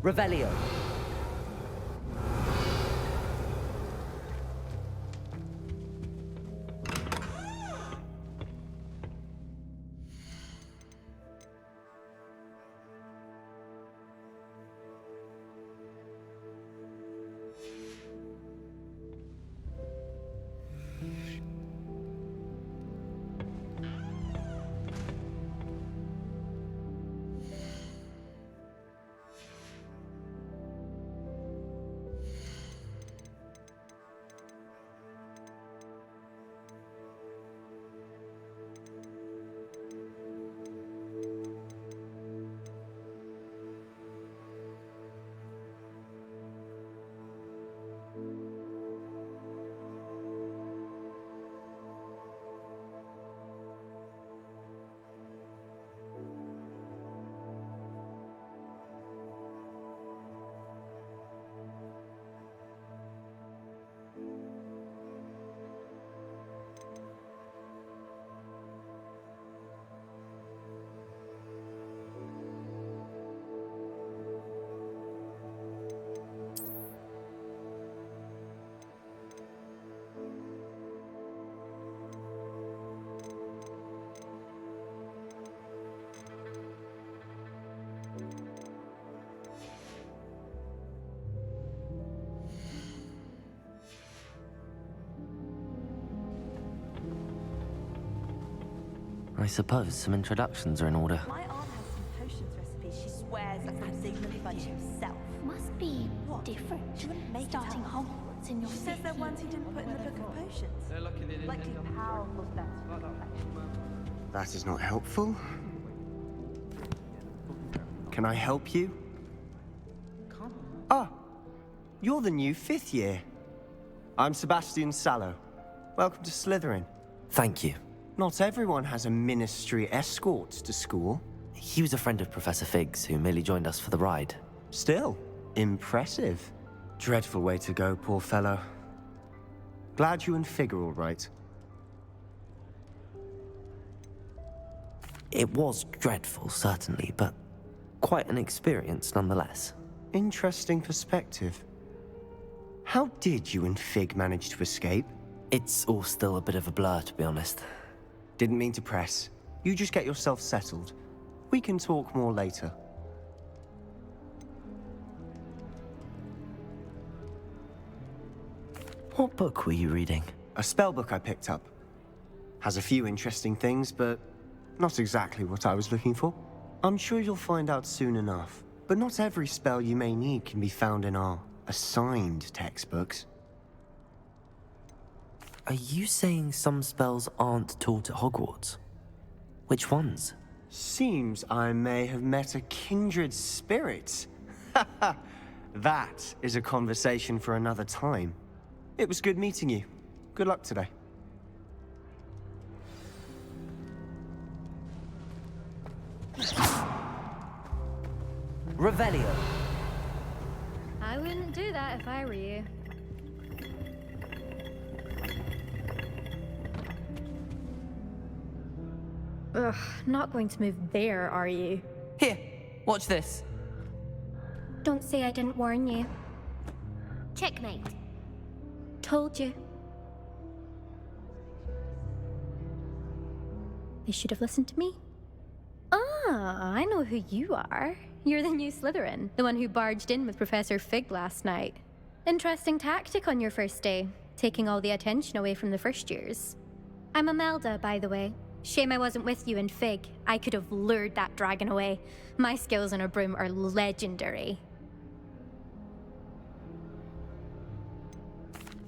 Revelio. I suppose some introductions are in order. My aunt has some potions recipes she swears are from Sigmund Fudge himself. Must be What? different. She wouldn't make it Starting up. Hogwarts in your She says they're ones he didn't put in the book of potions. Likely powerful spells. That is not helpful. Can I help you? Ah, you're the new 5th year. I'm Sebastian Sallow. Welcome to Slytherin. Thank you. Not everyone has a ministry escort to school. He was a friend of Professor Fig's who merely joined us for the ride. Still, impressive. Dreadful way to go, poor fellow. Glad you and Fig are all right. It was dreadful, certainly, but quite an experience nonetheless. Interesting perspective. How did you and Fig manage to escape? It's all still a bit of a blur, to be honest. Didn't mean to press. You just get yourself settled. We can talk more later. What book were you reading? A spell book I picked up. Has a few interesting things, but not exactly what I was looking for. I'm sure you'll find out soon enough. But not every spell you may need can be found in our assigned textbooks. Are you saying some spells aren't taught at Hogwarts? Which ones? Seems I may have met a kindred spirit. That is a conversation for another time. It was good meeting you. Good luck today. Revelio. I wouldn't do that if I were you. Ugh, not going to move there, are you? Here, watch this. Don't say I didn't warn you. Checkmate. Told you. They should have listened to me. Ah, I know who you are. You're the new Slytherin, the one who barged in with Professor Fig last night. Interesting tactic on your first day, taking all the attention away from the first years. I'm Imelda, by the way. Shame I wasn't with you in Fig. I could have lured that dragon away. My skills on a broom are legendary.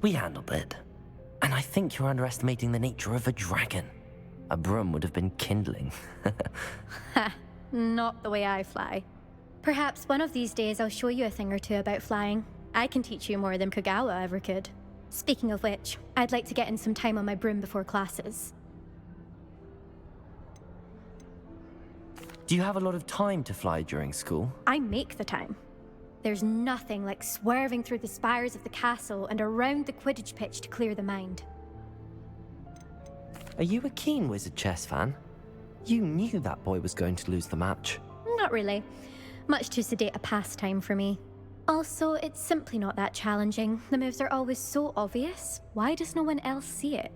We handled it. And I think you're underestimating the nature of a dragon. A broom would have been kindling. Ha, not the way I fly. Perhaps one of these days I'll show you a thing or two about flying. I can teach you more than Kogawa ever could. Speaking of which, I'd like to get in some time on my broom before classes. Do you have a lot of time to fly during school? I make the time. There's nothing like swerving through the spires of the castle and around the Quidditch pitch to clear the mind. Are you a keen Wizard chess fan? You knew that boy was going to lose the match. Not really. Much too sedate a pastime for me. Also, it's simply not that challenging. The moves are always so obvious. Why does no one else see it?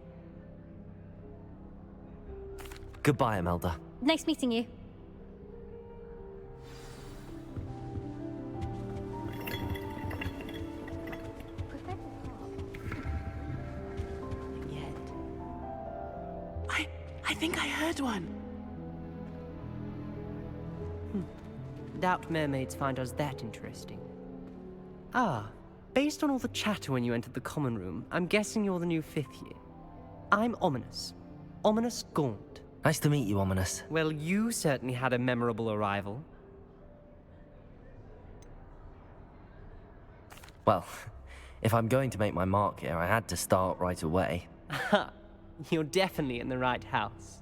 Goodbye, Imelda. Nice meeting you. I think I heard one. Doubt mermaids find us that interesting. Ah, based on all the chatter when you entered the common room, I'm guessing you're the new 5th year. I'm Ominous. Ominous Gaunt. Nice to meet you, Ominous. Well, you certainly had a memorable arrival. Well, if I'm going to make my mark here, I had to start right away. Ha! You're definitely in the right house.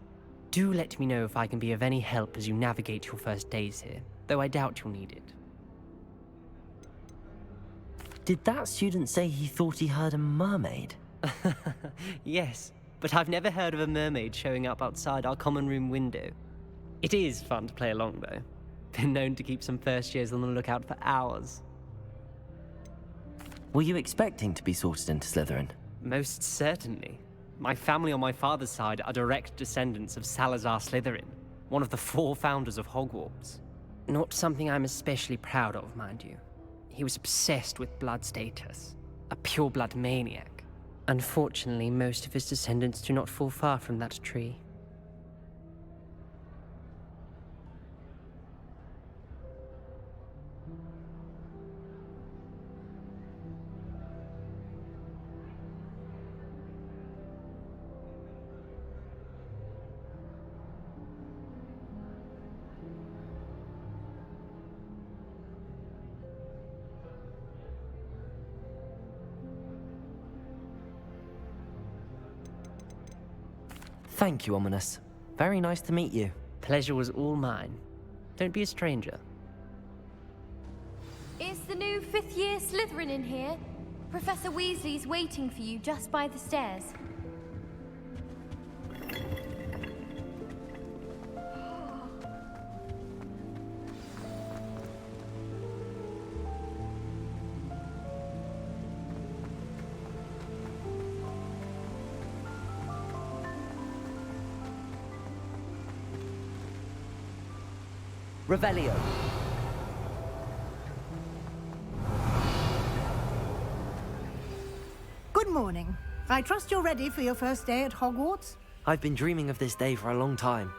Do let me know if I can be of any help as you navigate your first days here, though I doubt you'll need it. Did that student say he thought he heard a mermaid? Yes, but I've never heard of a mermaid showing up outside our common room window. It is fun to play along, though. Been known to keep some first years on the lookout for hours. Were you expecting to be sorted into Slytherin? Most certainly. My family on my father's side are direct descendants of Salazar Slytherin, one of the 4 founders of Hogwarts. Not something I'm especially proud of, mind you. He was obsessed with blood status, a pure-blood maniac. Unfortunately, most of his descendants do not fall far from that tree. Thank you, Ominous. Very nice to meet you. Pleasure was all mine. Don't be a stranger. Is the new 5th year Slytherin in here? Professor Weasley's waiting for you just by the stairs. Revelio. Good morning. I trust you're ready for your first day at Hogwarts? I've been dreaming of this day for a long time.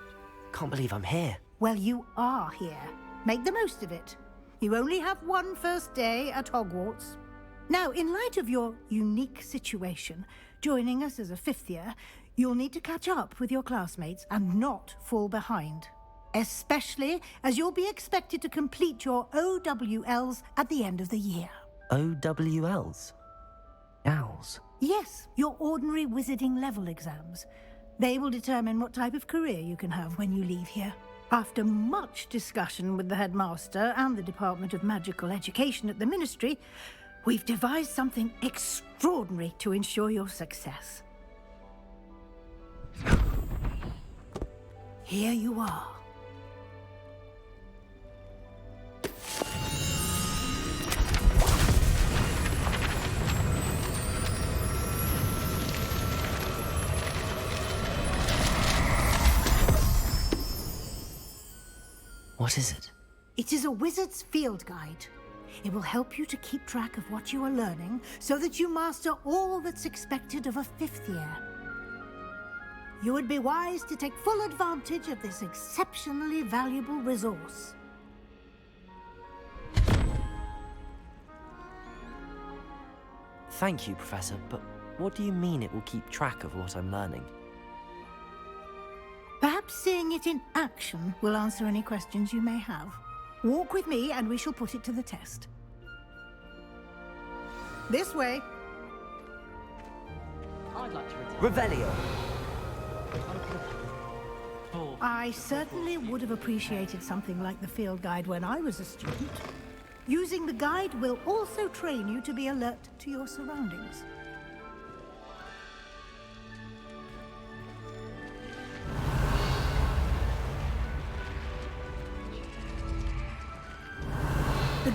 Can't believe I'm here. Well, you are here. Make the most of it. You only have one first day at Hogwarts. Now, in light of your unique situation, joining us as a 5th year, you'll need to catch up with your classmates and not fall behind. Especially as you'll be expected to complete your OWLs at the end of the year. OWLs? Owls? Yes, your ordinary wizarding level exams. They will determine what type of career you can have when you leave here. After much discussion with the headmaster and the Department of Magical Education at the Ministry, we've devised something extraordinary to ensure your success. Here you are. What is it? It is a wizard's field guide. It will help you to keep track of what you are learning so that you master all that's expected of a 5th year. You would be wise to take full advantage of this exceptionally valuable resource. Thank you, Professor, but what do you mean it will keep track of what I'm learning? Perhaps seeing it in action will answer any questions you may have. Walk with me and we shall put it to the test. This way. I'd like to retire. Revelio! I certainly would have appreciated something like the field guide when I was a student. Using the guide will also train you to be alert to your surroundings.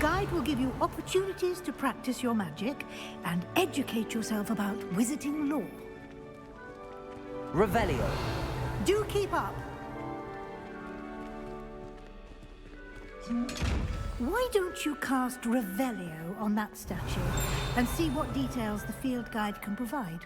guide will give you opportunities to practice your magic and educate yourself about wizarding lore. Revelio. Do keep up. Why don't you cast Revelio on that statue and see what details the field guide can provide?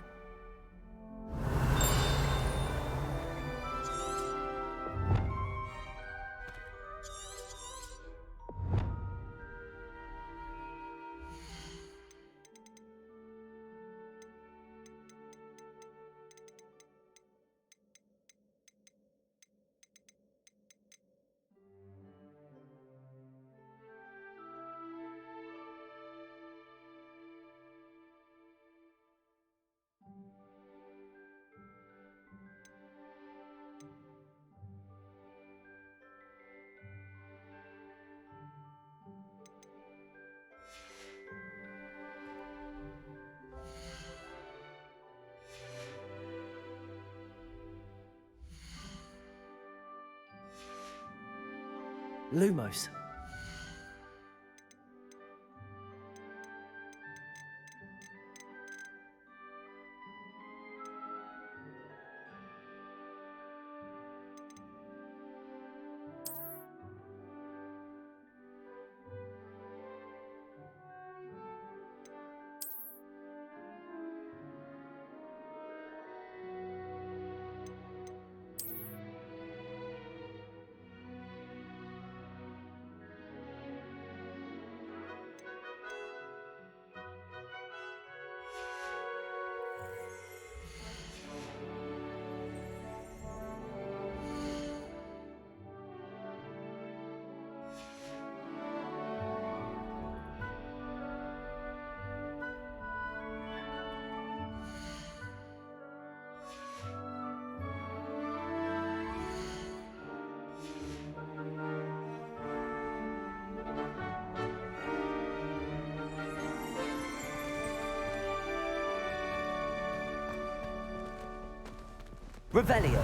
Lumos. Revelio.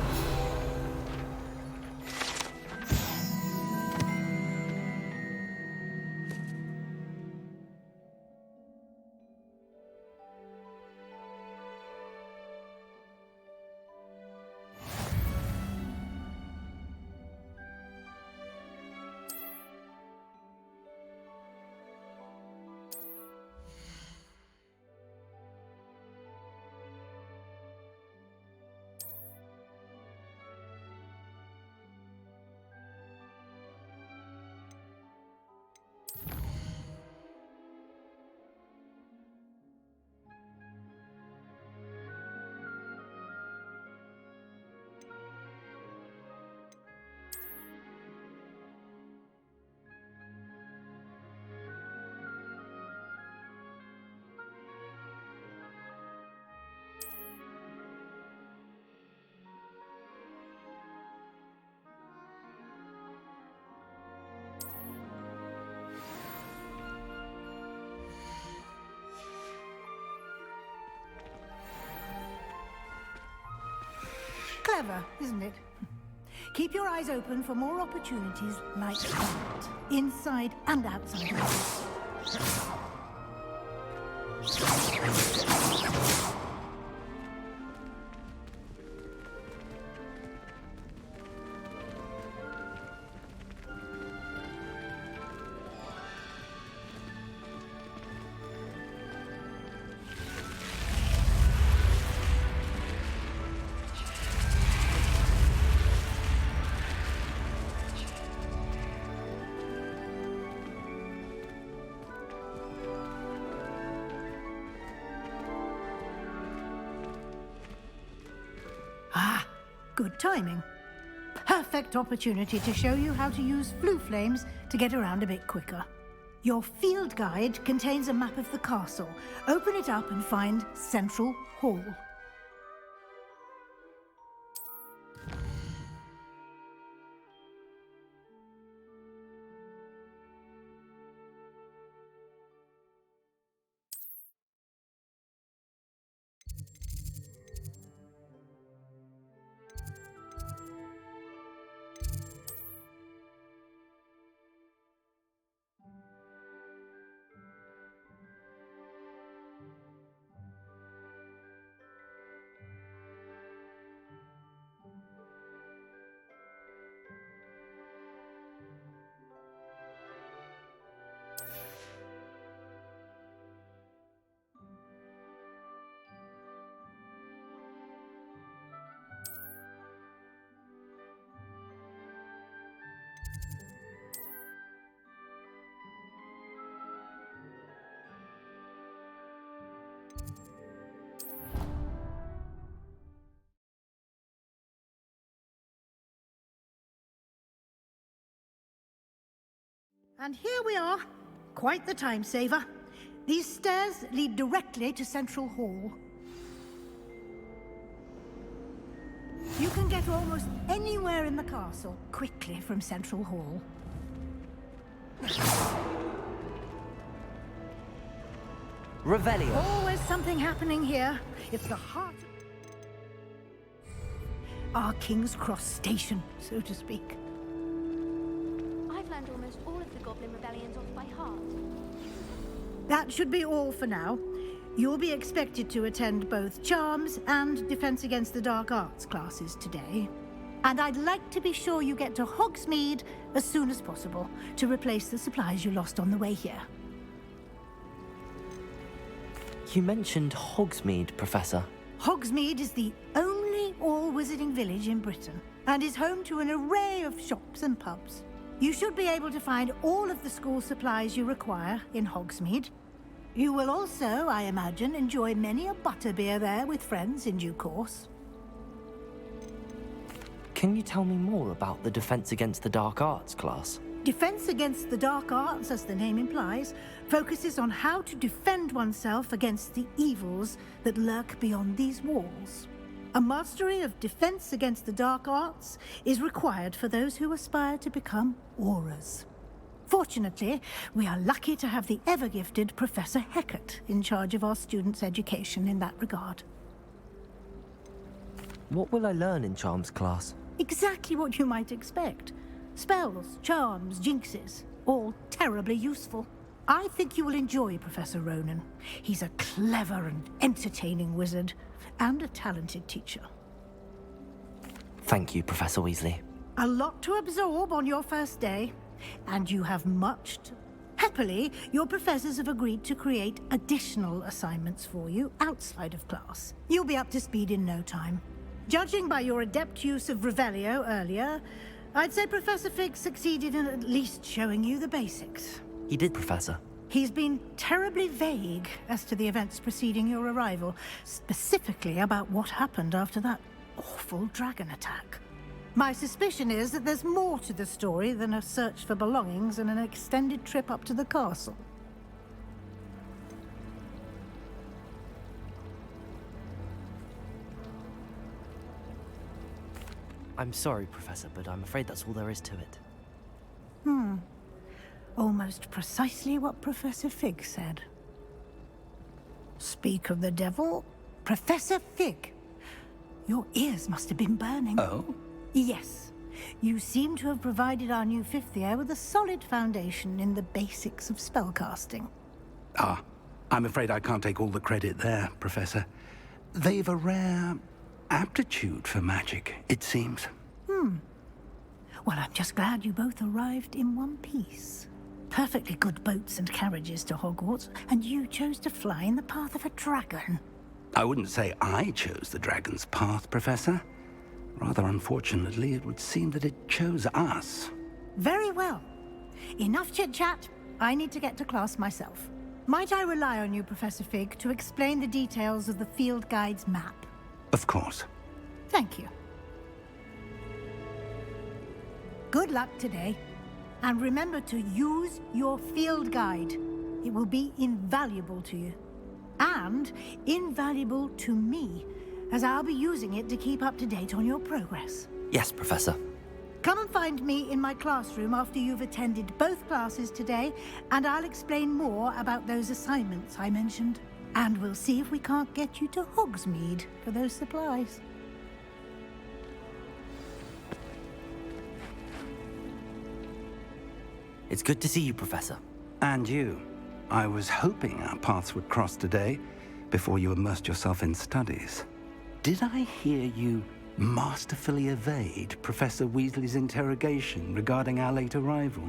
Clever, isn't it? Keep your eyes open for more opportunities like that, inside and outside. Ah, good timing. Perfect opportunity to show you how to use flue flames to get around a bit quicker. Your field guide contains a map of the castle. Open it up and find Central Hall. And here we are. Quite the time saver. These stairs lead directly to Central Hall. You can get almost anywhere in the castle quickly from Central Hall. Revelio. Always something happening here. It's the heart of our King's Cross station, so to speak. I've learned almost all of the Goblin Rebellions off by heart. That should be all for now. You'll be expected to attend both Charms and Defense Against the Dark Arts classes today. And I'd like to be sure you get to Hogsmeade as soon as possible to replace the supplies you lost on the way here. You mentioned Hogsmeade, Professor. Hogsmeade is the only all-wizarding village in Britain and is home to an array of shops and pubs. You should be able to find all of the school supplies you require in Hogsmeade. You will also, I imagine, enjoy many a butterbeer there with friends in due course. Can you tell me more about the Defense Against the Dark Arts class? Defense Against the Dark Arts, as the name implies, focuses on how to defend oneself against the evils that lurk beyond these walls. A mastery of Defense Against the Dark Arts is required for those who aspire to become Aurors. Fortunately, we are lucky to have the ever-gifted Professor Hecat in charge of our students' education in that regard. What will I learn in Charms class? Exactly what you might expect. Spells, charms, jinxes, all terribly useful. I think you will enjoy Professor Ronan. He's a clever and entertaining wizard, and a talented teacher. Thank you, Professor Weasley. A lot to absorb on your first day, and you have much to... Happily, your professors have agreed to create additional assignments for you outside of class. You'll be up to speed in no time. Judging by your adept use of Revelio earlier, I'd say Professor Fig succeeded in at least showing you the basics. He did, Professor. He's been terribly vague as to the events preceding your arrival, specifically about what happened after that awful dragon attack. My suspicion is that there's more to the story than a search for belongings and an extended trip up to the castle. I'm sorry, Professor, but I'm afraid that's all there is to it. Almost precisely what Professor Fig said. Speak of the devil, Professor Fig. Your ears must have been burning. Oh? Yes. You seem to have provided our new fifth year with a solid foundation in the basics of spellcasting. Ah, I'm afraid I can't take all the credit there, Professor. They've a rare aptitude for magic, it seems. Well, I'm just glad you both arrived in one piece. Perfectly good boats and carriages to Hogwarts, and you chose to fly in the path of a dragon. I wouldn't say I chose the dragon's path, Professor. Rather unfortunately, it would seem that it chose us. Very well. Enough chit-chat. I need to get to class myself. Might I rely on you, Professor Fig, to explain the details of the field guide's map? Of course. Thank you. Good luck today. And remember to use your field guide. It will be invaluable to you. And invaluable to me, as I'll be using it to keep up to date on your progress. Yes, Professor. Come and find me in my classroom after you've attended both classes today, and I'll explain more about those assignments I mentioned. And we'll see if we can't get you to Hogsmeade for those supplies. It's good to see you, Professor. And you. I was hoping our paths would cross today, before you immersed yourself in studies. Did I hear you masterfully evade Professor Weasley's interrogation regarding our late arrival?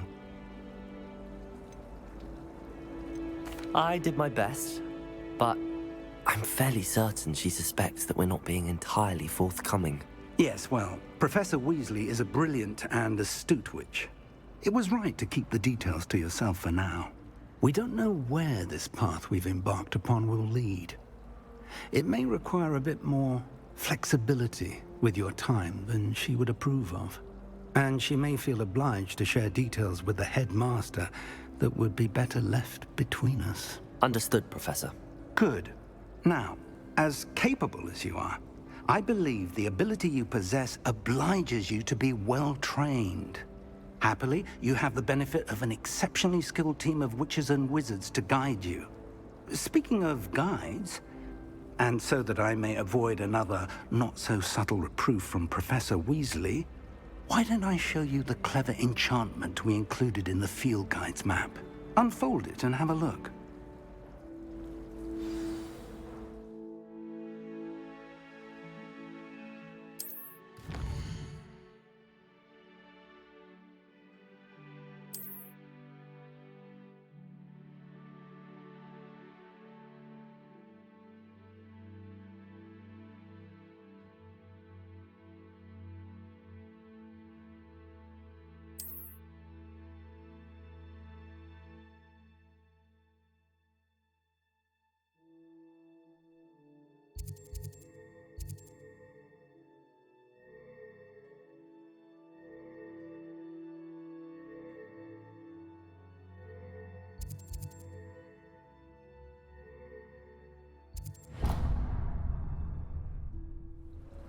I did my best, but I'm fairly certain she suspects that we're not being entirely forthcoming. Yes, well, Professor Weasley is a brilliant and astute witch. It was right to keep the details to yourself for now. We don't know where this path we've embarked upon will lead. It may require a bit more flexibility with your time than she would approve of. And she may feel obliged to share details with the headmaster that would be better left between us. Understood, Professor. Good. Now, as capable as you are, I believe the ability you possess obliges you to be well trained. Happily, you have the benefit of an exceptionally skilled team of witches and wizards to guide you. Speaking of guides, and so that I may avoid another not-so-subtle reproof from Professor Weasley, why don't I show you the clever enchantment we included in the field guide's map? Unfold it and have a look.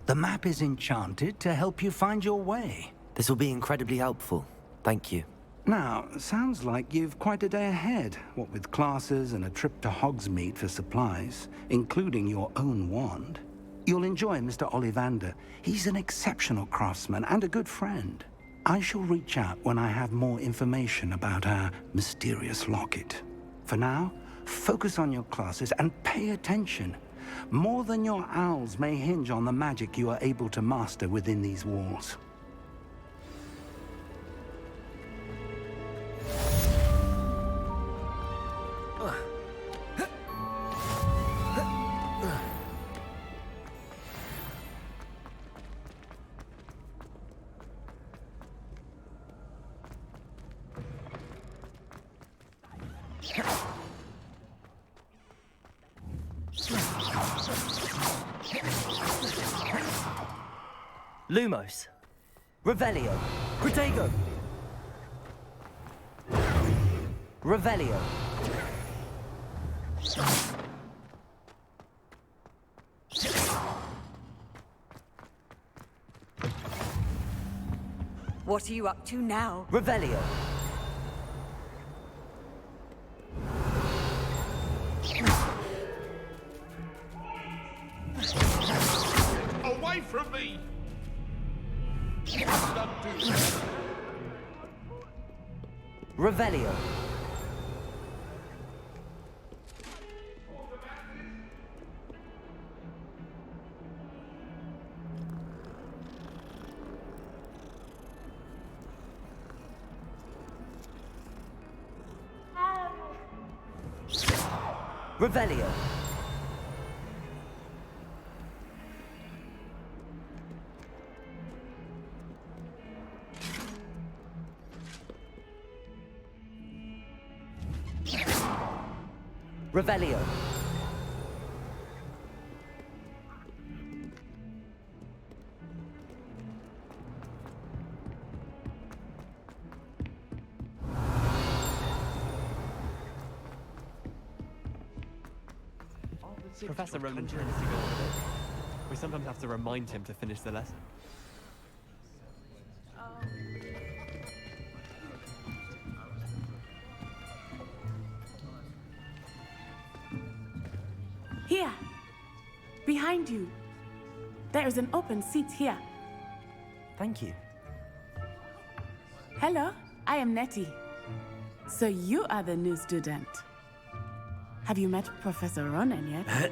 The map is enchanted to help you find your way. This will be incredibly helpful. Thank you. Now, sounds like you've quite a day ahead, what with classes and a trip to Hogsmeade for supplies, including your own wand. You'll enjoy Mr. Ollivander. He's an exceptional craftsman and a good friend. I shall reach out when I have more information about our mysterious locket. For now, focus on your classes and pay attention. More than your owls may hinge on the magic you are able to master within these walls. Lumos. Revelio. Protego. Revelio. What are you up to now? Revelio. Away from me! Revelio. Revelio. Revelio. Professor Roman tends to go on a bit. We sometimes have to remind him to finish the lesson. Here! Behind you! There is an open seat here. Thank you. Hello, I am Nettie. So you are the new student. Have you met Professor Ronan yet?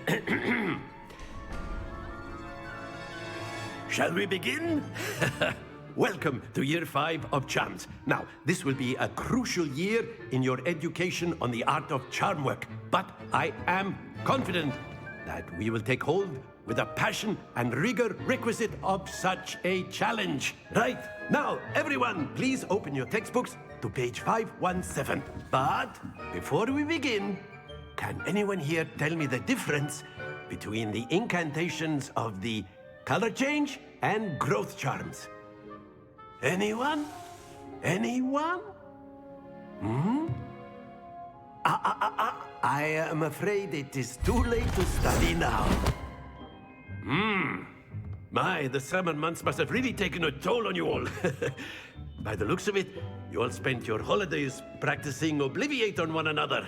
Shall we begin? Welcome to Year 5 of Charms. Now, this will be a crucial year in your education on the art of charm work, but I am confident that we will take hold with the passion and rigor requisite of such a challenge. Right, now, everyone, please open your textbooks to page 517. But before we begin, can anyone here tell me the difference between the incantations of the color change and growth charms? Anyone? Anyone? Hmm? I am afraid it is too late to study now. My, the summer months must have really taken a toll on you all. By the looks of it, you all spent your holidays practicing Obliviate on one another.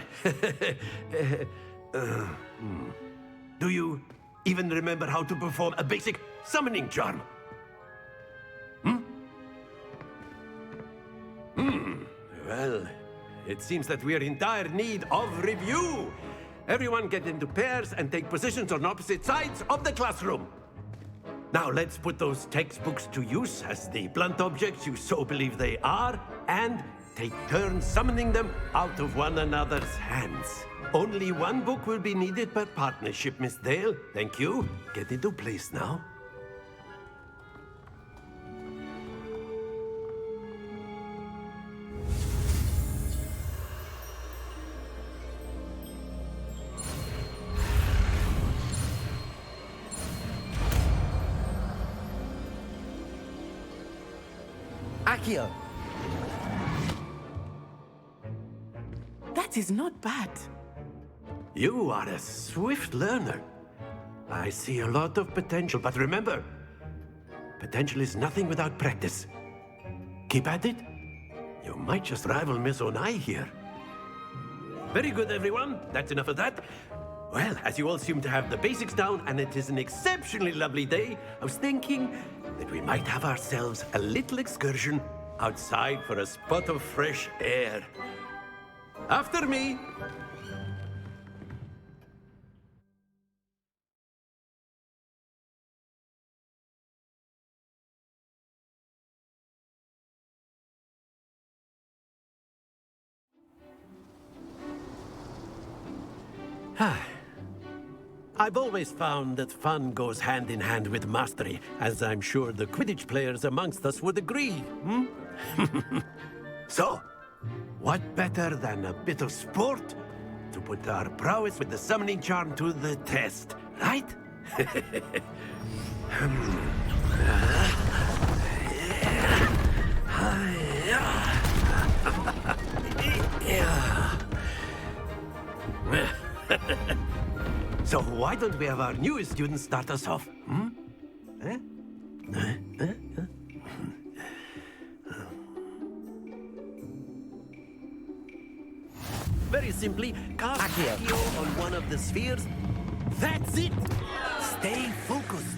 Do you even remember how to perform a basic summoning charm? Well, it seems that we are in dire need of review. Everyone get into pairs and take positions on opposite sides of the classroom. Now let's put those textbooks to use as the blunt objects you so believe they are, and take turns summoning them out of one another's hands. Only one book will be needed per partnership, Miss Dale. Thank you. Get into place now. Accio! That is not bad. You are a swift learner. I see a lot of potential, but remember, potential is nothing without practice. Keep at it. You might just rival Miss Onai here. Very good, everyone. That's enough of that. Well, as you all seem to have the basics down, and it is an exceptionally lovely day, I was thinking that we might have ourselves a little excursion outside for a spot of fresh air. After me. I've always found that fun goes hand in hand with mastery, as I'm sure the Quidditch players amongst us would agree, So, what better than a bit of sport to put our prowess with the summoning charm to the test, right? So why don't we have our newest student start us off? Very simply, cast Accio on one of the spheres. That's it! Stay focused.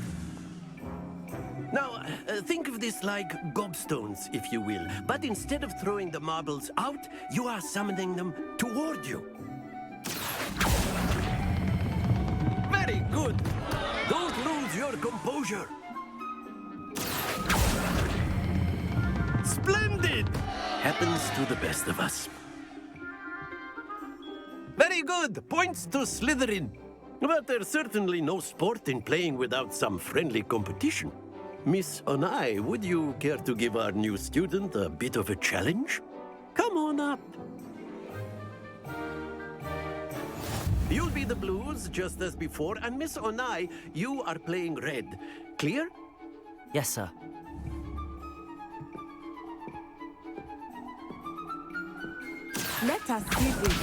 Now, think of this like gobstones, if you will. But instead of throwing the marbles out, you are summoning them toward you. Very good. Don't lose your composure. Splendid! Happens to the best of us. Very good. Points to Slytherin. But there's certainly no sport in playing without some friendly competition. Miss Onai, would you care to give our new student a bit of a challenge? Come on up. You'll be the blues, just as before, and Miss Onai, you are playing red. Clear? Yes, sir. Let us see this.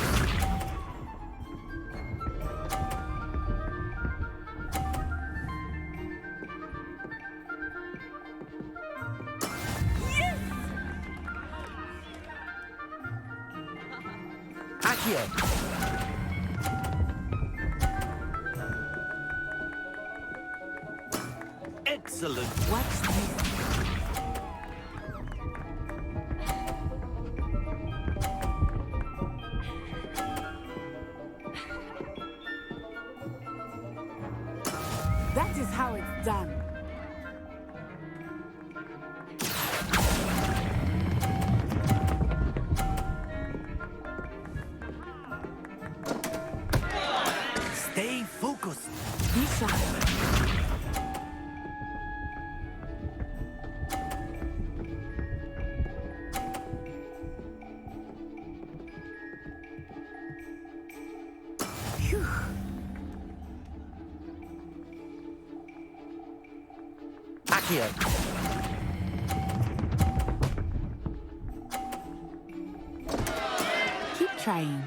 Accio! Excellent. What's this? That is how it's done. Stay focused. Be sharp. Accio! trying.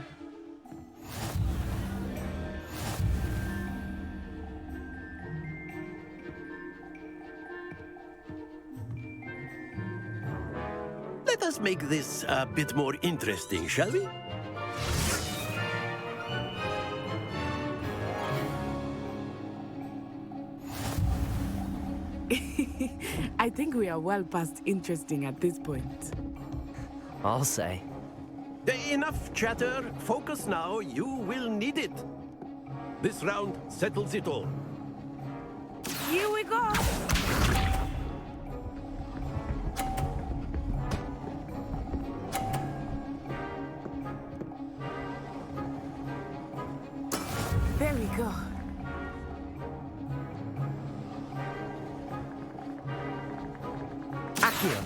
Let us make this a bit more interesting, shall we? I think we are well past interesting at this point. I'll say. Enough chatter. Focus now. You will need it. This round settles it all. Here we go! There we go. Accio.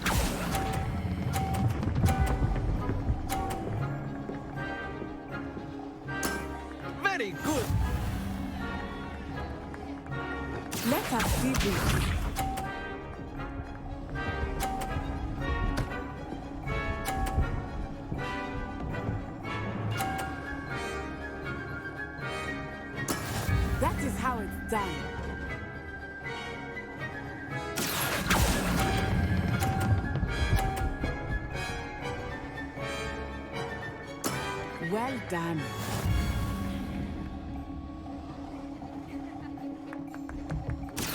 Very good. Let us see this. That is how it's done. Well done.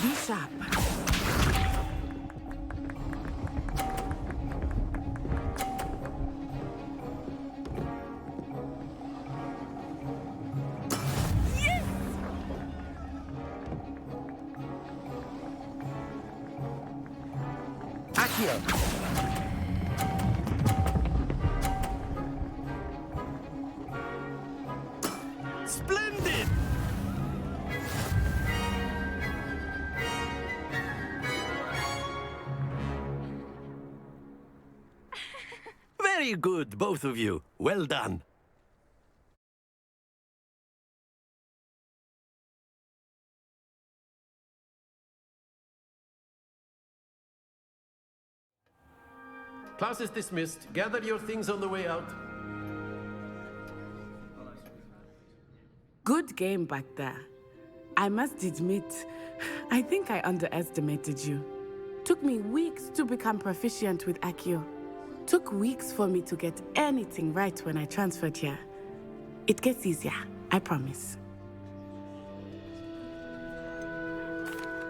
Be sharp. Accio. Splendid! Very good, both of you. Well done. Class is dismissed. Gather your things on the way out. Good game back there. I must admit, I think I underestimated you. Took me weeks to become proficient with Accio. Took weeks for me to get anything right when I transferred here. It gets easier, I promise.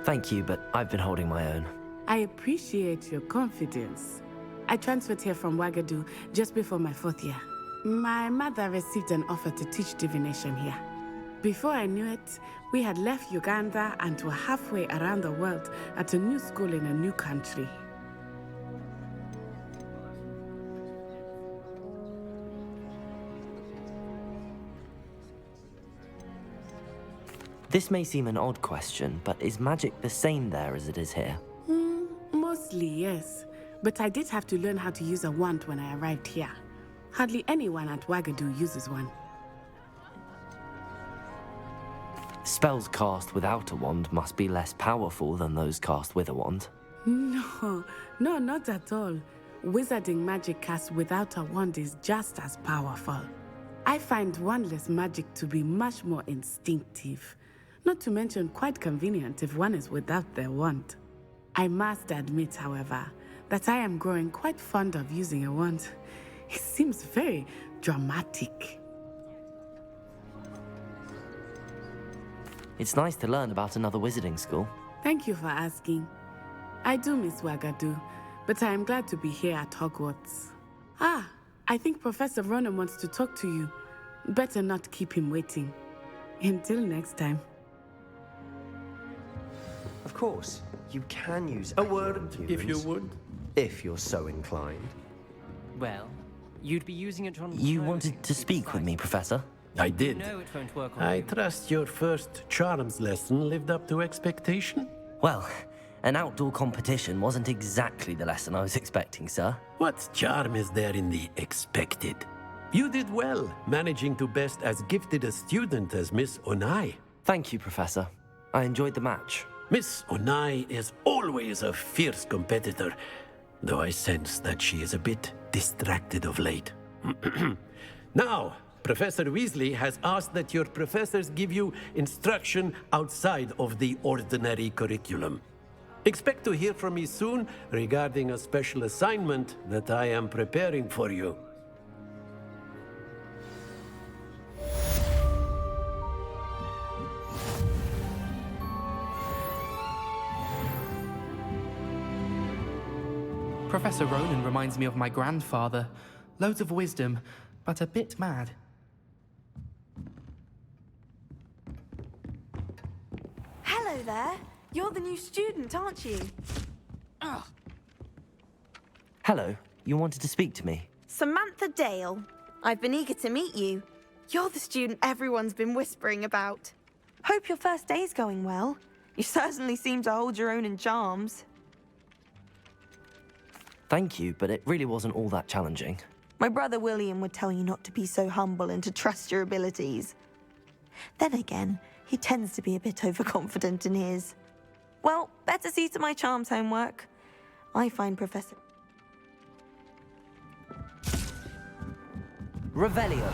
Thank you, but I've been holding my own. I appreciate your confidence. I transferred here from Ouagadougou just before my 4th year. My mother received an offer to teach divination here. Before I knew it, we had left Uganda and were halfway around the world at a new school in a new country. This may seem an odd question, but is magic the same there as it is here? Mostly, yes. But I did have to learn how to use a wand when I arrived here. Hardly anyone at Ouagadougou uses one. Spells cast without a wand must be less powerful than those cast with a wand. No, not at all. Wizarding magic cast without a wand is just as powerful. I find wandless magic to be much more instinctive. Not to mention quite convenient if one is without their wand. I must admit, however, that I am growing quite fond of using a wand. It seems very dramatic. It's nice to learn about another wizarding school. Thank you for asking. I do miss Ouagadougou, but I am glad to be here at Hogwarts. Ah, I think Professor Ronan wants to talk to you. Better not keep him waiting. Until next time. Of course, you can use a word if you would. If you're so inclined. Well, you'd be using it on... You wanted to speak with me, Professor? I did. No, it won't work on I you. trust your first charms lesson lived up to expectation? Well, an outdoor competition wasn't exactly the lesson I was expecting, sir. What charm is there in the expected? You did well, managing to best as gifted a student as Miss Onai. Thank you, Professor. I enjoyed the match. Miss Onai is always a fierce competitor, though I sense that she is a bit distracted of late. Now, Professor Weasley has asked that your professors give you instruction outside of the ordinary curriculum. Expect to hear from me soon regarding a special assignment that I am preparing for you. Professor Ronan reminds me of my grandfather. Loads of wisdom, but a bit mad. Hello there. You're the new student, aren't you? Hello, you wanted to speak to me? Samantha Dale. I've been eager to meet you. You're the student everyone's been whispering about. Hope your first day's going well. You certainly seem to hold your own in charms. Thank you, but it really wasn't all that challenging. My brother William would tell you not to be so humble and to trust your abilities. Then again, he tends to be a bit overconfident in his. Well, better see to my charms homework. I find Professor... Revelio.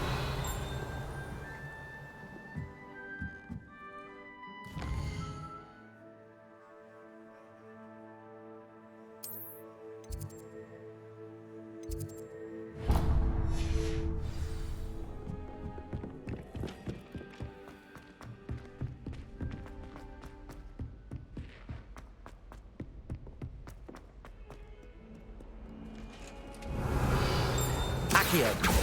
Accio.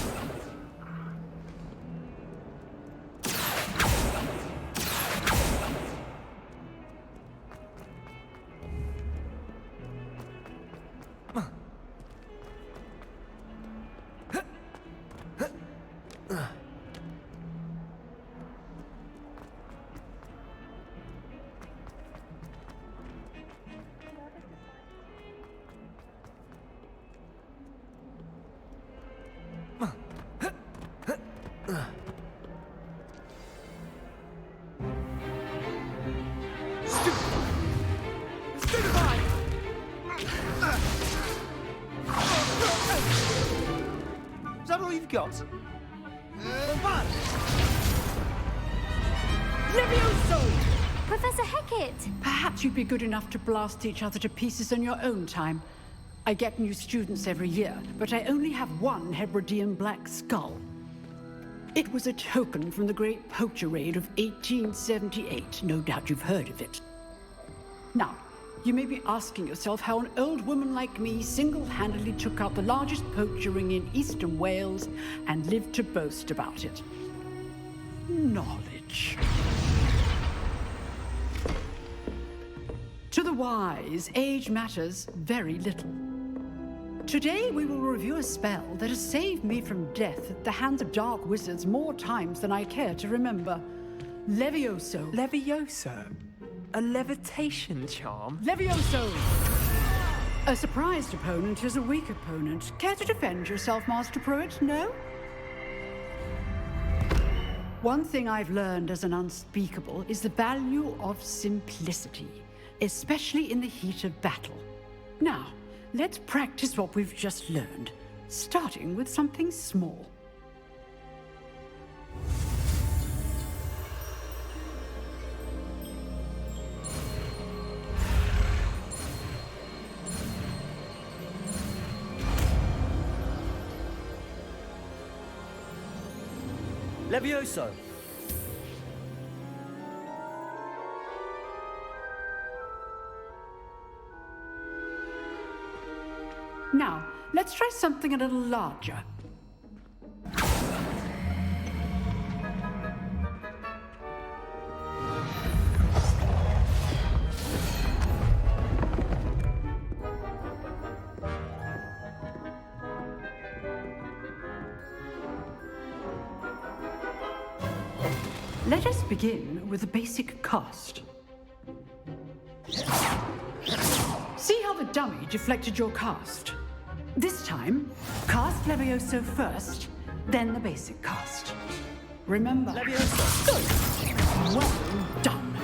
Is that all you've got? Levioso! Professor Hecat! Perhaps you'd be good enough to blast each other to pieces on your own time. I get new students every year, but I only have one Hebridean black skull. It was a token from the Great Poacher Raid of 1878. No doubt you've heard of it. Now, you may be asking yourself how an old woman like me single-handedly took out the largest poacher ring in eastern Wales and lived to boast about it. Knowledge. To the wise, age matters very little. Today we will review a spell that has saved me from death at the hands of dark wizards more times than I care to remember. Levioso. Levioso? A levitation charm? Levioso! A surprised opponent is a weak opponent. Care to defend yourself, Master Pruitt? No? One thing I've learned as an unspeakable is the value of simplicity, especially in the heat of battle. Now, let's practice what we've just learned, starting with something small. Levioso! Now, let's try something a little larger. Let us begin with the basic cast. See how the dummy deflected your cast? This time, cast Levioso first, then the basic cast. Remember... Levioso! Good! Well done!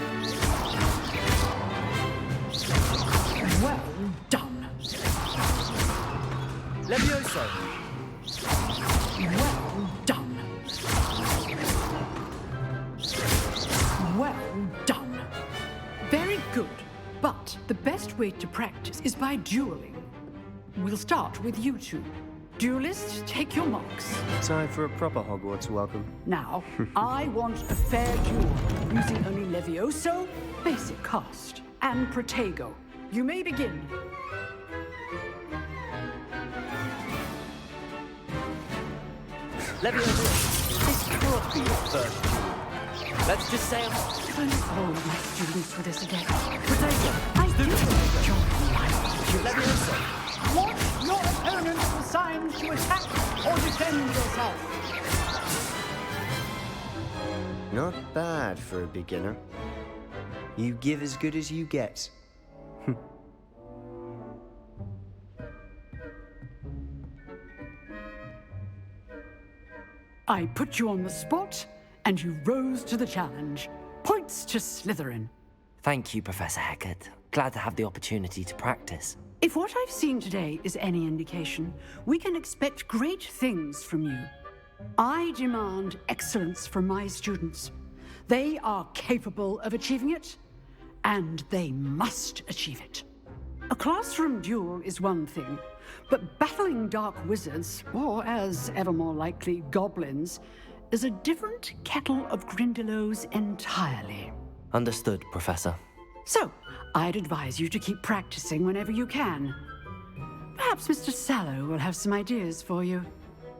Well done! Levioso! Well done! The best way to practice is by dueling. We'll start with you two. Duelists, take your marks. Time for a proper Hogwarts welcome. Now, I want a fair duel, using only Levioso, basic cast, and Protego. You may begin. Levioso, this can't be your first duel. Let's just say Thank all my students for this again. Protego, I do enjoy life. Levioso. Want your opponents assigned to attack or defend yourself. Not bad for a beginner. You give as good as you get. I put you on the spot, and you rose to the challenge. Points to Slytherin. Thank you, Professor Hecat. Glad to have the opportunity to practice. If what I've seen today is any indication, we can expect great things from you. I demand excellence from my students. They are capable of achieving it, and they must achieve it. A classroom duel is one thing, but battling dark wizards, or as ever more likely, goblins, is a different kettle of Grindylows entirely. Understood, Professor. So, I'd advise you to keep practicing whenever you can. Perhaps Mr. Sallow will have some ideas for you.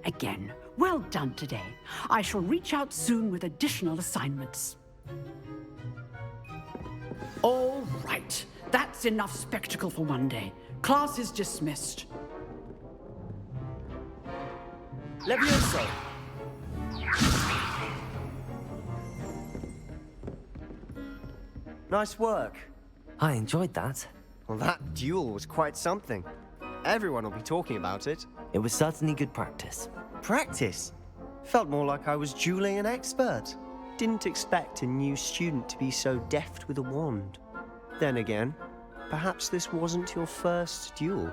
Again, well done today. I shall reach out soon with additional assignments. All right, that's enough spectacle for one day. Class is dismissed. Levioso! Nice work. I enjoyed that. Well, that duel was quite something. Everyone will be talking about it. It was certainly good practice. Practice? Felt more like I was dueling an expert. Didn't expect a new student to be so deft with a wand. Then again, perhaps this wasn't your first duel.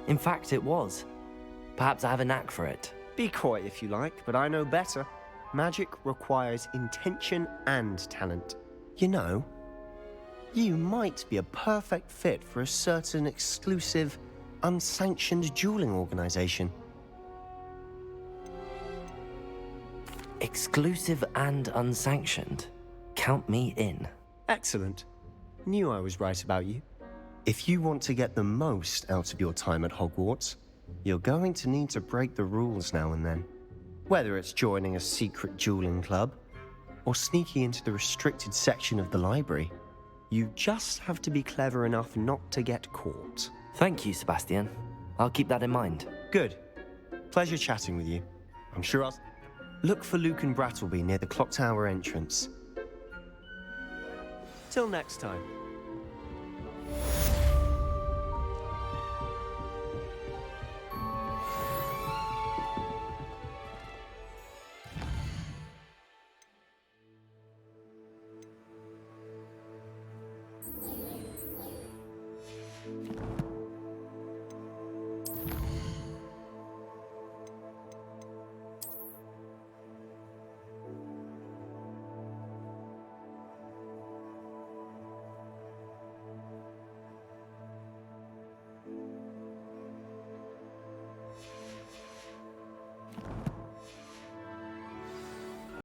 In fact, it was. Perhaps I have a knack for it. Be coy if you like, but I know better. Magic requires intention and talent. You know, you might be a perfect fit for a certain exclusive, unsanctioned dueling organization. Exclusive and unsanctioned? Count me in. Excellent. Knew I was right about you. If you want to get the most out of your time at Hogwarts, you're going to need to break the rules now and then. Whether it's joining a secret dueling club, or sneaking into the restricted section of the library, you just have to be clever enough not to get caught. Thank you, Sebastian. I'll keep that in mind. Good. Pleasure chatting with you. I'm sure I'll... Look for Luke and Brattleby near the clock tower entrance. Till next time.